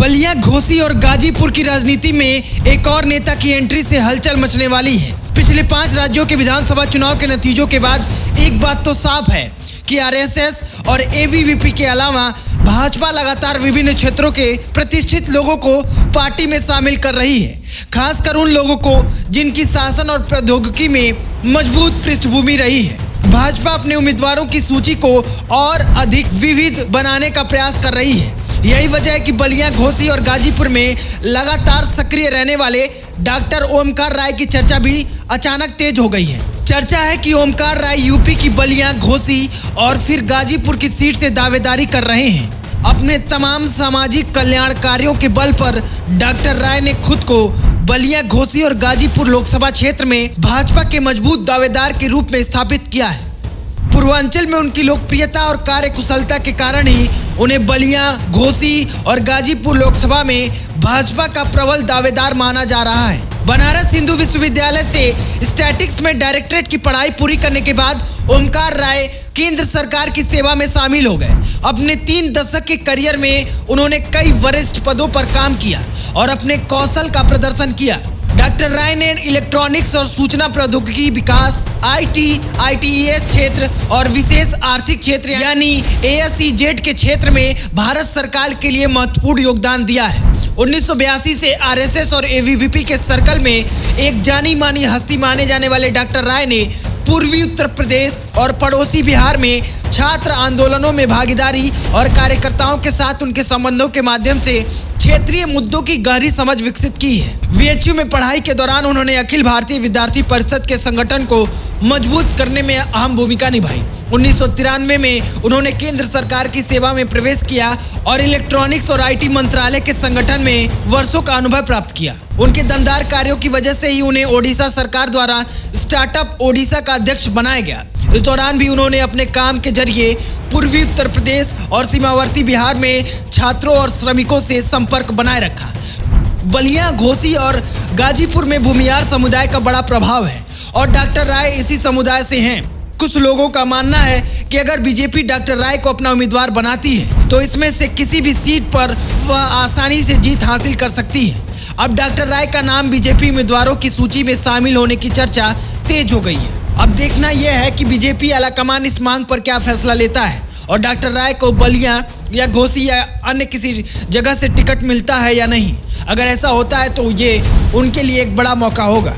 बलिया, घोसी और गाजीपुर की राजनीति में एक और नेता की एंट्री से हलचल मचने वाली है। पिछले 5 राज्यों के विधानसभा चुनाव के नतीजों के बाद एक बात तो साफ है कि आरएसएस और एबीवीपी के अलावा भाजपा लगातार विभिन्न क्षेत्रों के प्रतिष्ठित लोगों को पार्टी में शामिल कर रही है, खासकर उन लोगों को जिनकी शासन और प्रौद्योगिकी में मजबूत पृष्ठभूमि रही है। भाजपा अपने उम्मीदवारों की सूची को और अधिक विविध बनाने का प्रयास कर रही है। यही वजह है कि बलिया, घोसी और गाजीपुर में लगातार सक्रिय रहने वाले डॉक्टर ओमकार राय की चर्चा भी अचानक तेज हो गई है। चर्चा है कि ओमकार राय यूपी की बलिया, घोसी और फिर गाजीपुर की सीट से दावेदारी कर रहे हैं। अपने तमाम सामाजिक कल्याण कार्यों के बल पर डॉक्टर राय ने खुद को बलिया, घोसी और गाजीपुर लोकसभा क्षेत्र में भाजपा के मजबूत दावेदार के रूप में स्थापित किया है। पूर्वांचल में उनकी लोकप्रियता और कार्यकुशलता के कारण ही उन्हें बलिया, घोसी और गाजीपुर लोकसभा में भाजपा का प्रबल दावेदार माना जा रहा है। बनारस हिंदू विश्वविद्यालय से स्टैटिक्स में डायरेक्टरेट की पढ़ाई पूरी करने के बाद ओमकार राय केंद्र सरकार की सेवा में शामिल हो गए। अपने 3 दशक के करियर में उन्होंने कई वरिष्ठ पदों पर काम किया और अपने कौशल का प्रदर्शन किया। डॉक्टर राय ने इलेक्ट्रॉनिक्स और सूचना प्रौद्योगिकी विकास, आईटी, आईटीईएस क्षेत्र और विशेष आर्थिक क्षेत्र यानी एएसईजेड के क्षेत्र में भारत सरकार के लिए महत्वपूर्ण योगदान दिया है। 1982 से आरएसएस और एबीवीपी के सर्कल में एक जानी मानी हस्ती माने जाने वाले डॉक्टर राय ने पूर्वी उत्तर प्रदेश और पड़ोसी बिहार में छात्र आंदोलनों में भागीदारी और कार्यकर्ताओं के साथ उनके संबंधों के माध्यम से क्षेत्रीय मुद्दों की गहरी समझ विकसित की है। वीएचयू में पढ़ाई के दौरान उन्होंने अखिल भारतीय विद्यार्थी परिषद के संगठन को मजबूत करने में अहम भूमिका निभाई। 1993 में उन्होंने केंद्र सरकार की सेवा में प्रवेश किया और इलेक्ट्रॉनिक्स और आईटी मंत्रालय के संगठन में वर्षों का अनुभव प्राप्त किया। उनके दमदार कार्यों की वजह से ही उन्हें ओडिशा सरकार द्वारा स्टार्टअप ओडिशा का अध्यक्ष बनाया गया। इस दौरान भी उन्होंने अपने काम के जरिए पूर्वी उत्तर प्रदेश और सीमावर्ती बिहार में छात्रों और श्रमिकों से संपर्क बनाए रखा। बलिया, घोसी और गाजीपुर में भूमियार समुदाय का बड़ा प्रभाव है और डॉक्टर राय इसी समुदाय से हैं। कुछ लोगों का मानना है कि अगर बीजेपी डॉक्टर राय को अपना उम्मीदवार बनाती है तो इसमें से किसी भी सीट पर वह आसानी से जीत हासिल कर सकती है। अब डॉक्टर राय का नाम बीजेपी उम्मीदवारों की सूची में शामिल होने की चर्चा तेज हो गई है। अब देखना यह है कि बीजेपी आलाकमान इस मांग पर क्या फैसला लेता है और डॉक्टर राय को बलिया या घोसी या अन्य किसी जगह से टिकट मिलता है या नहीं। अगर ऐसा होता है तो ये उनके लिए एक बड़ा मौका होगा।